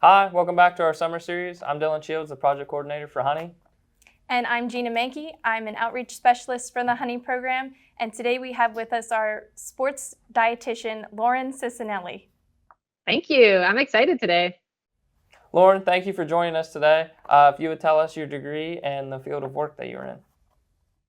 Hi, welcome back to our summer series. I'm Dylan Shields, the project coordinator for Honey. And I'm Gina Mankey. I'm an outreach specialist for the Honey program. And today we have with us our sports dietitian, Lauren Cicinelli. Thank you. I'm excited today. Lauren, thank you for joining us today. If you would tell us your degree and the field of work that you're in.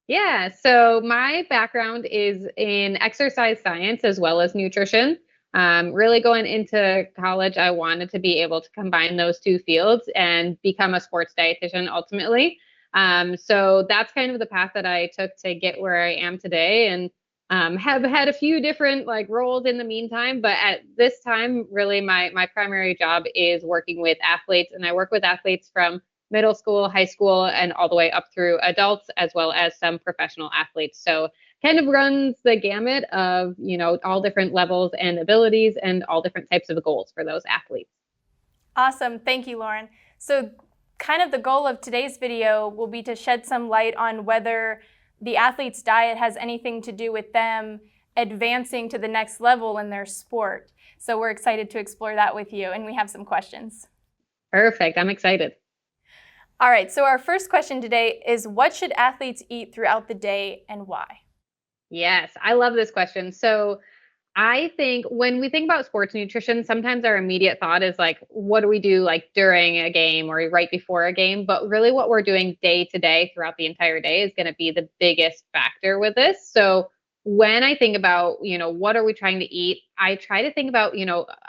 Yeah, so my background is in exercise science as well as nutrition. Really going into college, I wanted to be able to combine those two fields and become a sports dietitian ultimately. So that's kind of the path that I took to get where I am today, and have had a few different roles in the meantime. But at this time, really my primary job is working with athletes, and I work with athletes from middle school, high school, and all the way up through adults, as well as some professional athletes. So kind of runs the gamut of, all different levels and abilities and all different types of goals for those athletes. Awesome. Thank you, Lauren. So kind of the goal of today's video will be to shed some light on whether the athlete's diet has anything to do with them advancing to the next level in their sport. So we're excited to explore that with you, and we have some questions. Perfect. I'm excited. All right, so our first question today is, what should athletes eat throughout the day and why? Yes, I love this question. So I think when we think about sports nutrition, sometimes our immediate thought is what do we do during a game or right before a game? But really what we're doing day to day throughout the entire day is going to be the biggest factor with this. So when I think about, what are we trying to eat? I try to think about,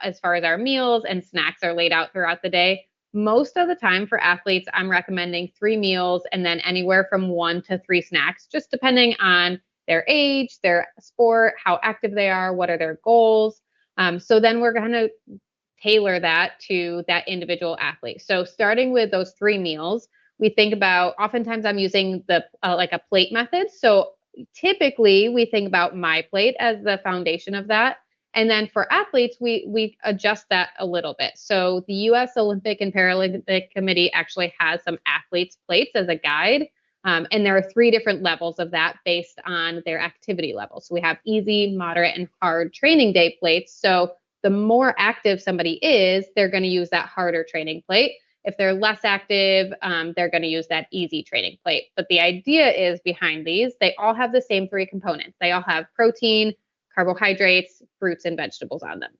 as far as our meals and snacks are laid out throughout the day. Most of the time for athletes, I'm recommending 3 meals and then anywhere from 1 to 3 snacks, just depending on their age, their sport, how active they are, what are their goals. So then we're going to tailor that to that individual athlete. So starting with those 3 meals, we think about, oftentimes I'm using the a plate method. So typically we think about my plate as the foundation of that. And then for athletes, we adjust that a little bit. So the US Olympic and Paralympic Committee actually has some athletes' plates as a guide. And there are 3 different levels of that based on their activity level. So we have easy, moderate, and hard training day plates. So the more active somebody is, they're going to use that harder training plate. If they're less active, they're going to use that easy training plate. But the idea is behind these, they all have the same 3 components. They all have protein, carbohydrates, fruits, and vegetables on them.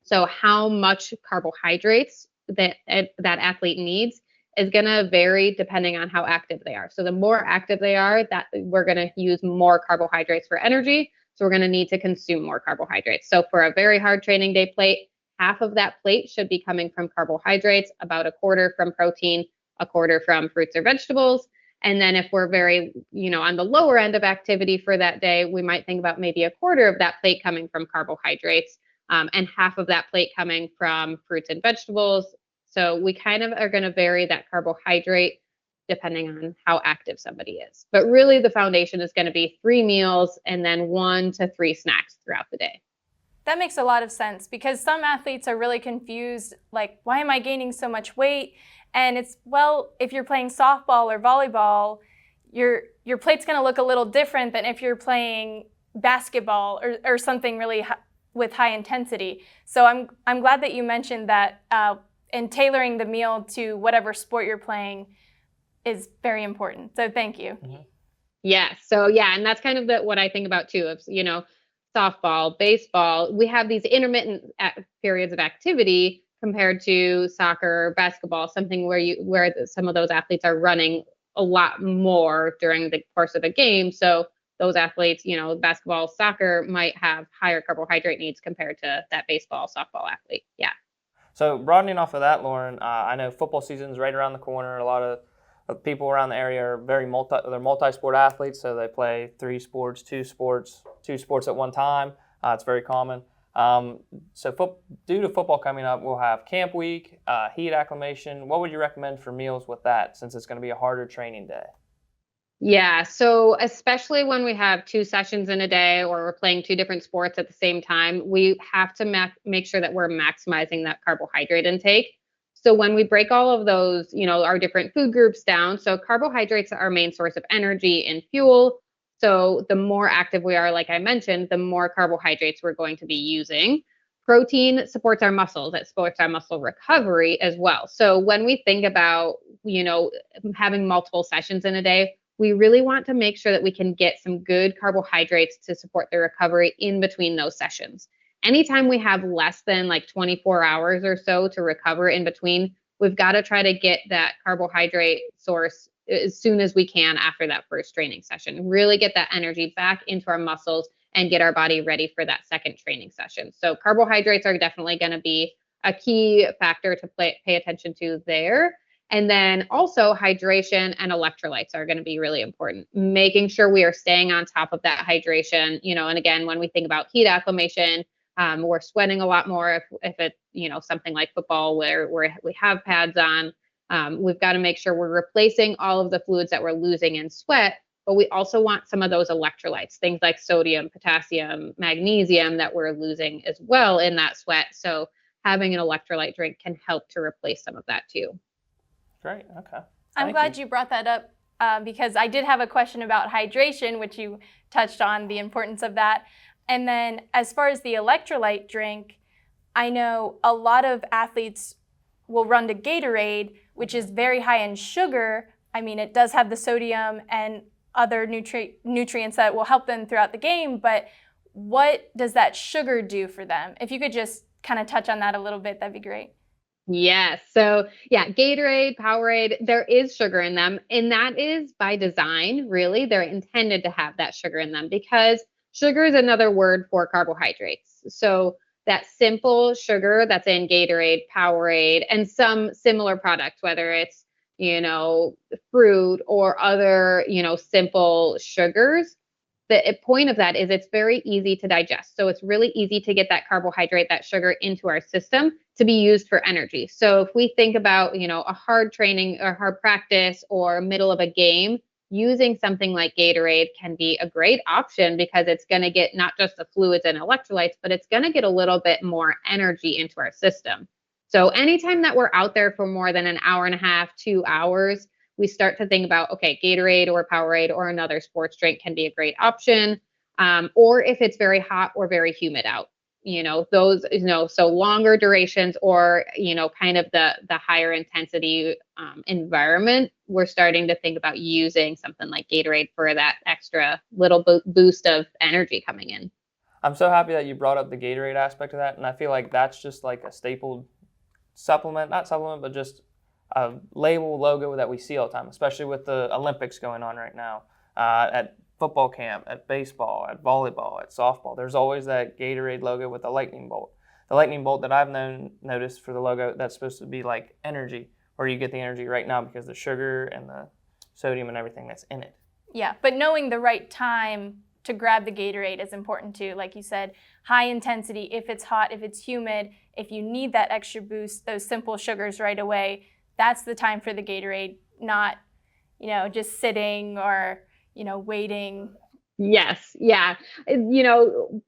So how much carbohydrates that athlete needs is going to vary depending on how active they are. So the more active they are, that we're going to use more carbohydrates for energy. So we're going to need to consume more carbohydrates. So for a very hard training day plate, half of that plate should be coming from carbohydrates, about a quarter from protein, a quarter from fruits or vegetables. And then if we're very, on the lower end of activity for that day, we might think about maybe a quarter of that plate coming from carbohydrates, and half of that plate coming from fruits and vegetables. So we kind of are going to vary that carbohydrate depending on how active somebody is. But really the foundation is going to be 3 meals and then 1 to 3 snacks throughout the day. That makes a lot of sense, because some athletes are really confused, why am I gaining so much weight? And it's, well, if you're playing softball or volleyball, your plate's going to look a little different than if you're playing basketball or something really with high intensity. So I'm glad that you mentioned that, and tailoring the meal to whatever sport you're playing is very important. So thank you. Mm-hmm. Yeah. So yeah, and that's kind of what I think about too. Of softball, baseball, we have these intermittent periods of activity compared to soccer or basketball, something where some of those athletes are running a lot more during the course of a game. So those athletes, basketball, soccer might have higher carbohydrate needs compared to that baseball, softball athlete. Yeah. So broadening off of that, Lauren, I know football season's right around the corner. A lot of people around the area are they're multi-sport athletes, so they play 3 sports, 2 sports at one time. It's very common. Due to football coming up, we'll have camp week, heat acclimation. What would you recommend for meals with that, since it's going to be a harder training day? Yeah, so especially when we have 2 sessions in a day or we're playing 2 different sports at the same time, we have to make sure that we're maximizing that carbohydrate intake. So when we break all of those, our different food groups down, so carbohydrates are our main source of energy and fuel. So the more active we are, like I mentioned, the more carbohydrates we're going to be using. Protein supports our muscles. It supports our muscle recovery as well. So when we think about, having multiple sessions in a day, we really want to make sure that we can get some good carbohydrates to support the recovery in between those sessions. Anytime we have less than like 24 hours or so to recover in between, we've got to try to get that carbohydrate source as soon as we can after that first training session. Really get that energy back into our muscles and get our body ready for that second training session. So carbohydrates are definitely going to be a key factor to pay attention to there. And then also hydration and electrolytes are going to be really important. Making sure we are staying on top of that hydration, and again, when we think about heat acclimation, we're sweating a lot more if it's, something like football where we have pads on. We've got to make sure we're replacing all of the fluids that we're losing in sweat, but we also want some of those electrolytes, things like sodium, potassium, magnesium that we're losing as well in that sweat. So having an electrolyte drink can help to replace some of that too. Great. Okay. I'm glad you brought that up because I did have a question about hydration, which you touched on the importance of that. And then as far as the electrolyte drink, I know a lot of athletes will run to Gatorade, which is very high in sugar. I mean, it does have the sodium and other nutrients that will help them throughout the game, but what does that sugar do for them? If you could just kind of touch on that a little bit, that'd be great. Yes. So yeah, Gatorade, Powerade, there is sugar in them. And that is by design, really. They're intended to have that sugar in them because sugar is another word for carbohydrates. So that simple sugar that's in Gatorade, Powerade, and some similar products, whether it's, fruit or other, simple sugars, the point of that is it's very easy to digest. So it's really easy to get that carbohydrate, that sugar into our system to be used for energy. So if we think about, a hard training or hard practice or middle of a game, using something like Gatorade can be a great option because it's going to get not just the fluids and electrolytes, but it's going to get a little bit more energy into our system. So anytime that we're out there for more than an hour and a half, 2 hours, we start to think about, okay, Gatorade or Powerade or another sports drink can be a great option. Or if it's very hot or very humid out, those, so longer durations or, kind of the higher intensity environment, we're starting to think about using something like Gatorade for that extra little boost of energy coming in. I'm so happy that you brought up the Gatorade aspect of that, and I feel like that's just like a stapled not supplement, but just a label logo that we see all the time, especially with the Olympics going on right now. At football camp, at baseball, at volleyball, at softball, there's always that Gatorade logo with the lightning bolt. The lightning bolt that I've noticed for the logo, that's supposed to be like energy, where you get the energy right now because the sugar and the sodium and everything that's in it. Yeah, but knowing the right time to grab the Gatorade is important too. Like you said, high intensity, if it's hot, if it's humid, if you need that extra boost, those simple sugars right away, that's the time for the Gatorade, not, just sitting or, waiting. Yes. Yeah.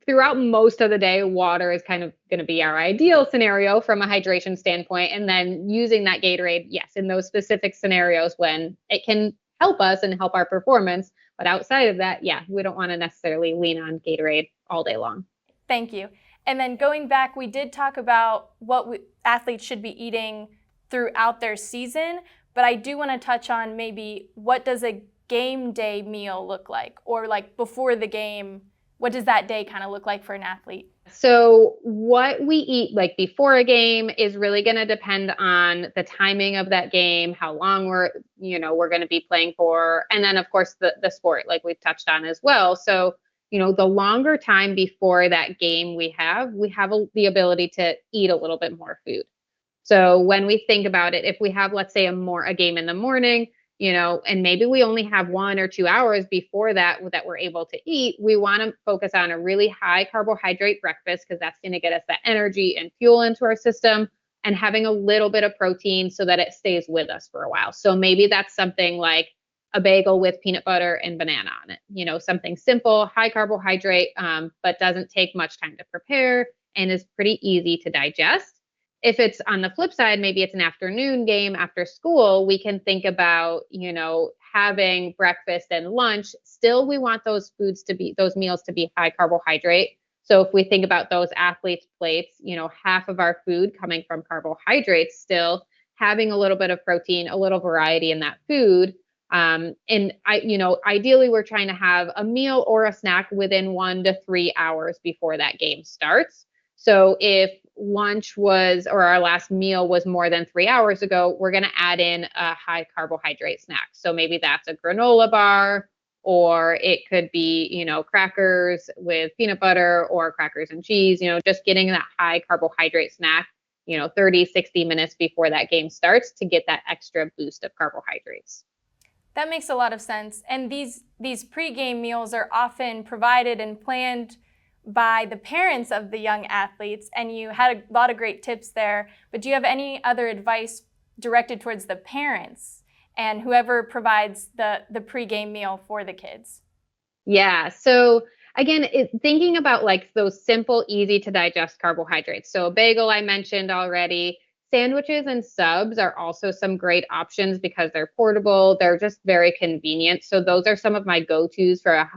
Throughout most of the day, water is kind of going to be our ideal scenario from a hydration standpoint. And then using that Gatorade, yes, in those specific scenarios when it can help us and help our performance. But outside of that, yeah, we don't want to necessarily lean on Gatorade all day long. Thank you. And then going back, we did talk about what athletes should be eating throughout their season, but I do want to touch on maybe what does a game day meal look like, or like before the game, what does that day kind of look like for an athlete? So what we eat like before a game is really going to depend on the timing of that game, how long we're going to be playing for, and then of course the sport, like we've touched on as well. So the longer time before that game we have the ability to eat a little bit more food. So when we think about it, if we have, let's say, a game in the morning, and maybe we only have 1 or 2 hours before that we're able to eat, we want to focus on a really high carbohydrate breakfast because that's going to get us that energy and fuel into our system, and having a little bit of protein so that it stays with us for a while. So maybe that's something like a bagel with peanut butter and banana on it, something simple, high carbohydrate, but doesn't take much time to prepare and is pretty easy to digest. If it's on the flip side, maybe it's an afternoon game after school, we can think about, having breakfast and lunch. Still, we want those meals to be high carbohydrate, So if we think about those athletes' plates, half of our food coming from carbohydrates, still having a little bit of protein, a little variety in that food. And ideally we're trying to have a meal or a snack within 1 to 3 hours before that game starts. So if lunch was, or our last meal was more than 3 hours ago, we're going to add in a high carbohydrate snack. So maybe that's a granola bar, or it could be, crackers with peanut butter or crackers and cheese, just getting that high carbohydrate snack, 30, 60 minutes before that game starts to get that extra boost of carbohydrates. That makes a lot of sense. And these pregame meals are often provided and planned by the parents of the young athletes, and you had a lot of great tips there. But do you have any other advice directed towards the parents and whoever provides the pregame meal for the kids? Yeah. So again, thinking about like those simple, easy to digest carbohydrates. So a bagel I mentioned already. Sandwiches and subs are also some great options because they're portable. They're just very convenient. So those are some of my go-tos for a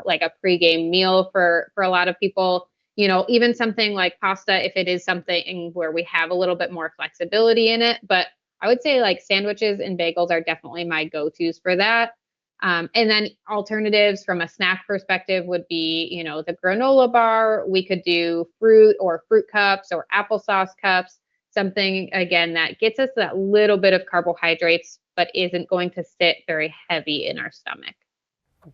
pregame meal for a lot of people. Even something like pasta, if it is something where we have a little bit more flexibility in it. But I would say like sandwiches and bagels are definitely my go-tos for that. And then alternatives from a snack perspective would be, the granola bar. We could do fruit or fruit cups or applesauce cups. Something, again, that gets us that little bit of carbohydrates, but isn't going to sit very heavy in our stomach.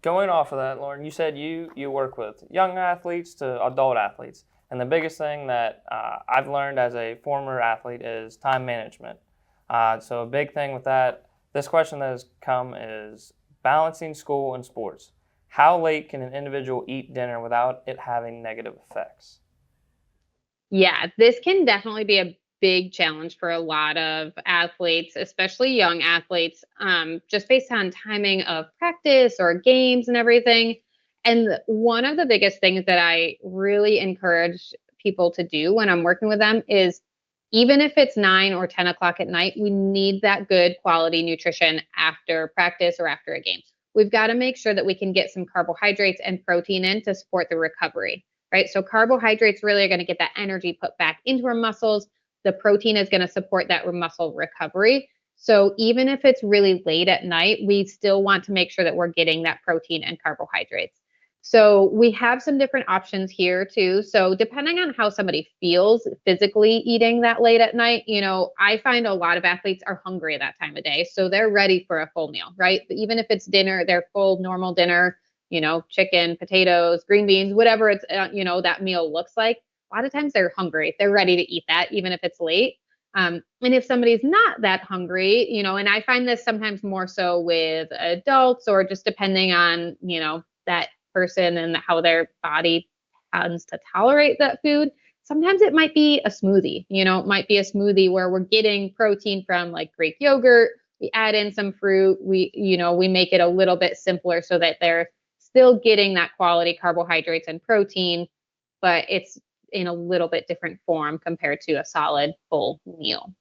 Going off of that, Lauren, you said you work with young athletes to adult athletes. And the biggest thing that I've learned as a former athlete is time management. So a big thing with that, this question that has come is balancing school and sports. How late can an individual eat dinner without it having negative effects? Yeah, this can definitely be a big challenge for a lot of athletes, especially young athletes, just based on timing of practice or games and everything. And one of the biggest things that I really encourage people to do when I'm working with them is, even if it's 9 or 10 o'clock at night, we need that good quality nutrition after practice or after a game. We've got to make sure that we can get some carbohydrates and protein in to support the recovery, right? So carbohydrates really are going to get that energy put back into our muscles. The protein is going to support that muscle recovery. So even if it's really late at night, we still want to make sure that we're getting that protein and carbohydrates. So we have some different options here too. So depending on how somebody feels physically eating that late at night, I find a lot of athletes are hungry at that time of day. So they're ready for a full meal, right? But even if it's dinner, their full normal dinner, chicken, potatoes, green beans, whatever it's, that meal looks like. A lot of times they're hungry. They're ready to eat that, even if it's late. And if somebody's not that hungry, and I find this sometimes more so with adults, or just depending on, that person and how their body tends to tolerate that food. Sometimes it might be a smoothie, it might be a smoothie where we're getting protein from like Greek yogurt. We add in some fruit. We make it a little bit simpler so that they're still getting that quality carbohydrates and protein, but it's in a little bit different form compared to a solid full meal.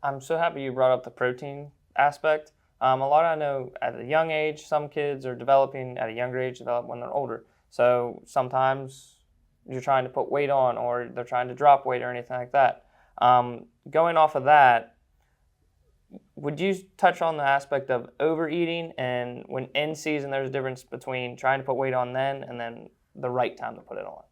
I'm so happy you brought up the protein aspect. A lot I know at a young age, some kids are developing at a younger age, develop when they're older. So sometimes you're trying to put weight on, or they're trying to drop weight or anything like that. Going off of that, would you touch on the aspect of overeating, and when in season there's a difference between trying to put weight on then and then the right time to put it on?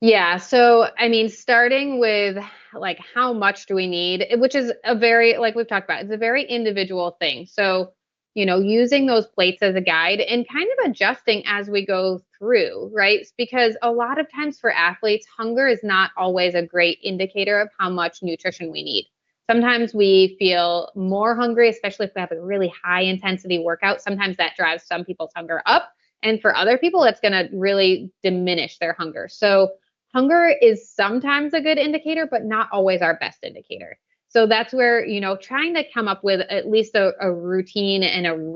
Yeah. So, I mean, starting with like how much do we need, which is a very, like we've talked about, it's a very individual thing. So, using those plates as a guide and kind of adjusting as we go through, right? Because a lot of times for athletes, hunger is not always a great indicator of how much nutrition we need. Sometimes we feel more hungry, especially if we have a really high intensity workout. Sometimes that drives some people's hunger up. And for other people, it's going to really diminish their hunger. So, hunger is sometimes a good indicator, but not always our best indicator. So that's where, trying to come up with at least a routine and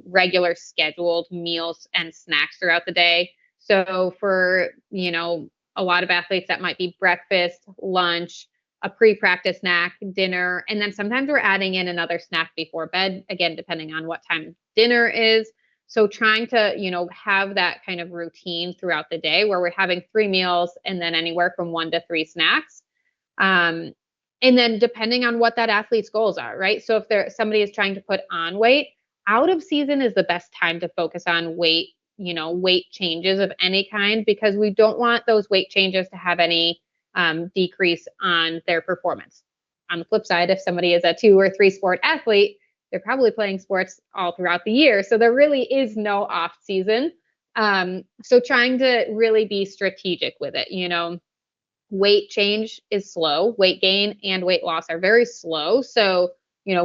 regular scheduled meals and snacks throughout the day. So for, a lot of athletes, that might be breakfast, lunch, a pre-practice snack, dinner, and then sometimes we're adding in another snack before bed, again, depending on what time dinner is. So trying to, have that kind of routine throughout the day where we're having 3 meals and then anywhere from 1 to 3 snacks. Um, and then depending on what that athlete's goals are, right? So if somebody is trying to put on weight, out of season is the best time to focus on weight, weight changes of any kind, because we don't want those weight changes to have any decrease on their performance. On the flip side, if somebody is a 2 or 3 sport athlete, they're probably playing sports all throughout the year. So there really is no off season. So trying to really be strategic with it, weight change is slow. Weight gain and weight loss are very slow. So,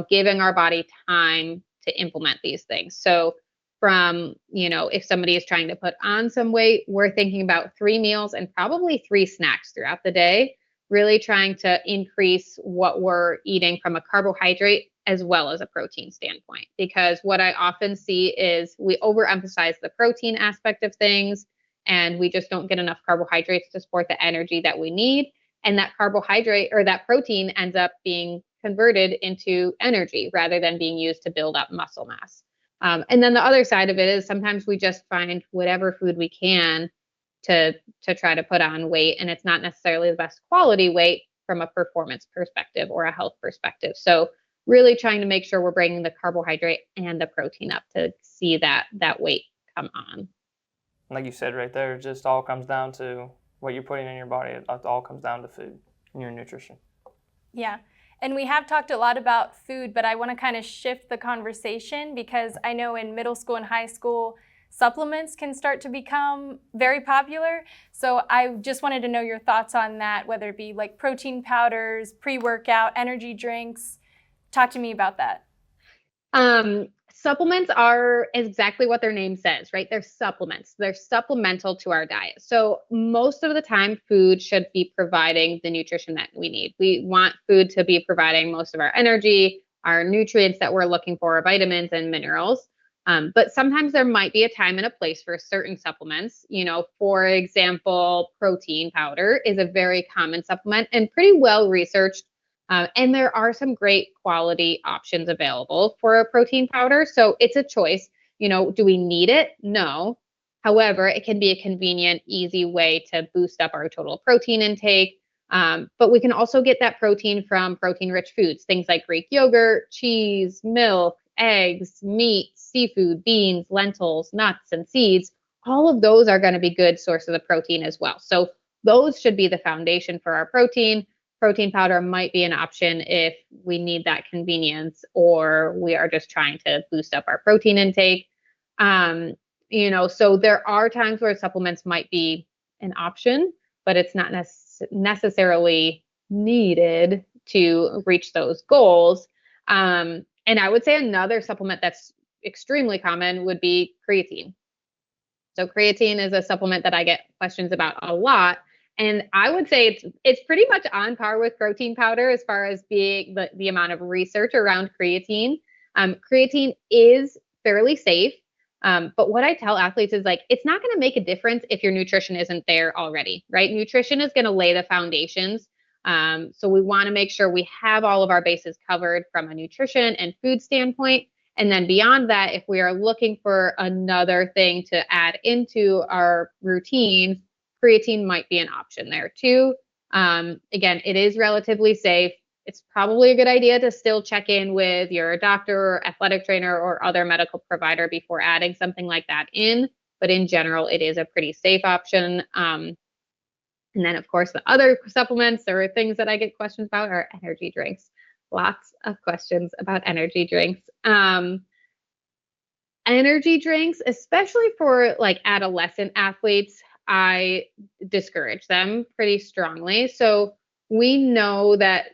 giving our body time to implement these things. So from, if somebody is trying to put on some weight, we're thinking about 3 meals and probably 3 snacks throughout the day, really trying to increase what we're eating from a carbohydrate as well as a protein standpoint. Because what I often see is we overemphasize the protein aspect of things, and we just don't get enough carbohydrates to support the energy that we need. And that carbohydrate or that protein ends up being converted into energy rather than being used to build up muscle mass. And then the other side of it is sometimes we just find whatever food we can to try to put on weight, and it's not necessarily the best quality weight from a performance perspective or a health perspective. So really trying to make sure we're bringing the carbohydrate and the protein up to see that weight come on. Like you said right there, it just all comes down to what you're putting in your body. It all comes down to food and your nutrition. Yeah. And we have talked a lot about food, but I want to kind of shift the conversation because I know in middle school and high school, supplements can start to become very popular. So I just wanted to know your thoughts on that, whether it be like protein powders, pre-workout, energy drinks. Talk to me about that. Supplements are exactly what their name says, right? They're supplements. They're supplemental to our diet. So most of the time, food should be providing the nutrition that we need. We want food to be providing most of our energy, our nutrients that we're looking for, vitamins and minerals. But sometimes there might be a time and a place for certain supplements. For example, protein powder is a very common supplement and pretty well researched. And there are some great quality options available for a protein powder. So it's a choice. Do we need it? No. However, it can be a convenient, easy way to boost up our total protein intake. But we can also get that protein from protein-rich foods, things like Greek yogurt, cheese, milk, eggs, meat, seafood, beans, lentils, nuts, and seeds. All of those are going to be good source of the protein as well. So those should be the foundation for our protein. Protein powder might be an option if we need that convenience or we are just trying to boost up our protein intake. So there are times where supplements might be an option, but it's not necessarily needed to reach those goals. And I would say another supplement that's extremely common would be creatine. So creatine is a supplement that I get questions about a lot. And I would say it's pretty much on par with protein powder as far as being the amount of research around creatine. Creatine is fairly safe. But what I tell athletes is it's not going to make a difference if your nutrition isn't there already, right? Nutrition is going to lay the foundations. So we want to make sure we have all of our bases covered from a nutrition and food standpoint. And then beyond that, if we are looking for another thing to add into our routine, creatine might be an option there too. Again, it is relatively safe. It's probably a good idea to still check in with your doctor or athletic trainer or other medical provider before adding something like that in. But in general, it is a pretty safe option. And then, of course, the other supplements or things that I get questions about are energy drinks. Lots of questions about energy drinks. Energy drinks, especially for adolescent athletes, I discourage them pretty strongly. So we know that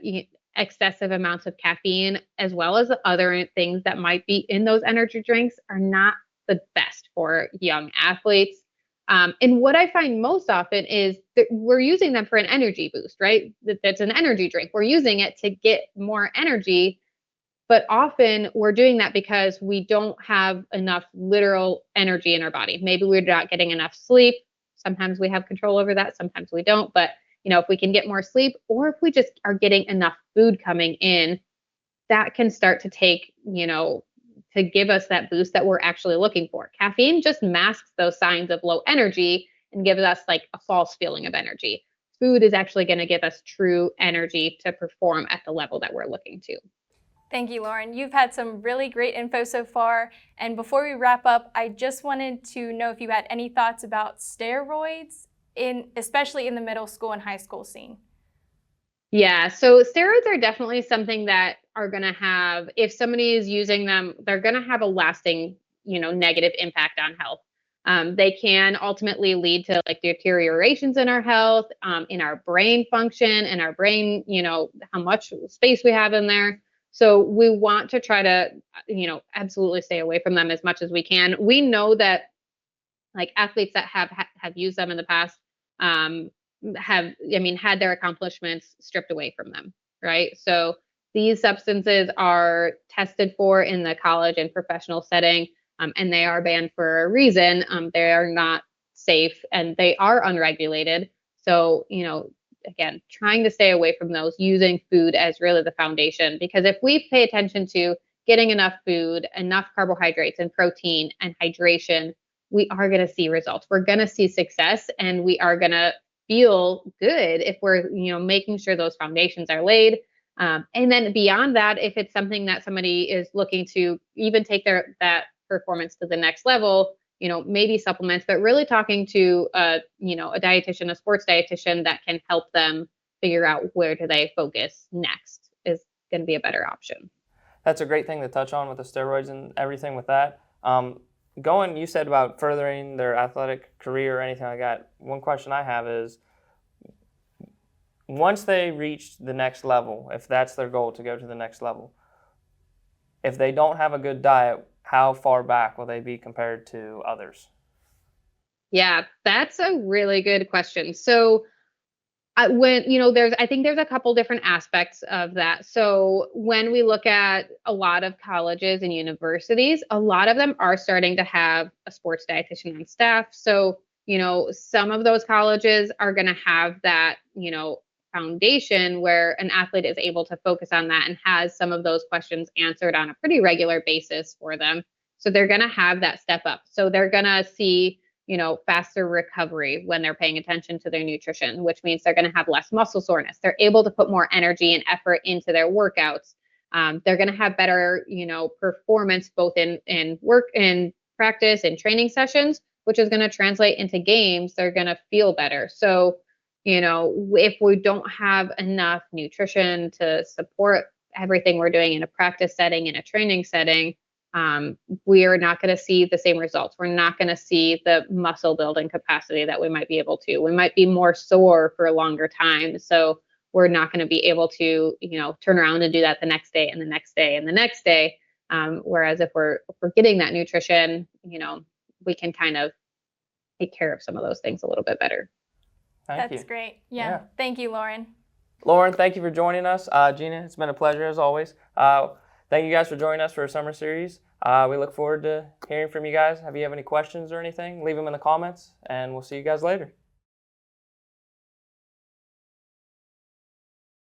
excessive amounts of caffeine, as well as the other things that might be in those energy drinks, are not the best for young athletes. And what I find most often is that we're using them for an energy boost, right? That's an energy drink. We're using it to get more energy. But often we're doing that because we don't have enough literal energy in our body. Maybe we're not getting enough sleep. Sometimes we have control over that. Sometimes we don't. But, if we can get more sleep, or if we just are getting enough food coming in, that can start to take, to give us that boost that we're actually looking for. Caffeine just masks those signs of low energy and gives us like a false feeling of energy. Food is actually going to give us true energy to perform at the level that we're looking to. Thank you, Lauren. You've had some really great info so far. And before we wrap up, I just wanted to know if you had any thoughts about steroids, especially in the middle school and high school scene. Yeah, so steroids are definitely something that are going to have, if somebody is using them, they're going to have a lasting, negative impact on health. They can ultimately lead to like deteriorations in our health, in our brain function, in our brain, how much space we have in there. So we want to try to, absolutely stay away from them as much as we can. We know that like athletes that have used them in the past, had their accomplishments stripped away from them, right? So these substances are tested for in the college and professional setting, and they are banned for a reason. They are not safe and they are unregulated. So, again, trying to stay away from those, using food as really the foundation, because if we pay attention to getting enough food, enough carbohydrates and protein and hydration, we are going to see results. We're going to see success, and we are going to feel good if we're, making sure those foundations are laid. And then beyond that, if it's something that somebody is looking to even take that performance to the next level, maybe supplements, but really talking to a dietitian, a sports dietitian that can help them figure out where do they focus next is going to be a better option. That's a great thing to touch on with the steroids and everything with that. You said about furthering their athletic career or anything like that. One question I have is, once they reach the next level, if that's their goal to go to the next level, if they don't have a good diet, how far back will they be compared to others? Yeah, that's a really good question. So I think there's a couple different aspects of that. So when we look at a lot of colleges and universities, a lot of them are starting to have a sports dietitian on staff. So, some of those colleges are going to have that, foundation where an athlete is able to focus on that and has some of those questions answered on a pretty regular basis for them. So they're going to have that step up. So they're going to see, faster recovery when they're paying attention to their nutrition, which means they're going to have less muscle soreness. They're able to put more energy and effort into their workouts. They're going to have better, performance both in work and practice and training sessions, which is going to translate into games. They're going to feel better. So, if we don't have enough nutrition to support everything we're doing in a practice setting, in a training setting, we are not going to see the same results. We're not going to see the muscle building capacity that we might be able to. We might be more sore for a longer time. So we're not going to be able to, turn around and do that the next day and the next day and the next day. Whereas if we're getting that nutrition, we can kind of take care of some of those things a little bit better. That's great. Yeah. Thank you, Lauren. Lauren, thank you for joining us. Gina, it's been a pleasure as always. Thank you guys for joining us for a summer series. We look forward to hearing from you guys. If you have any questions or anything, leave them in the comments, and we'll see you guys later.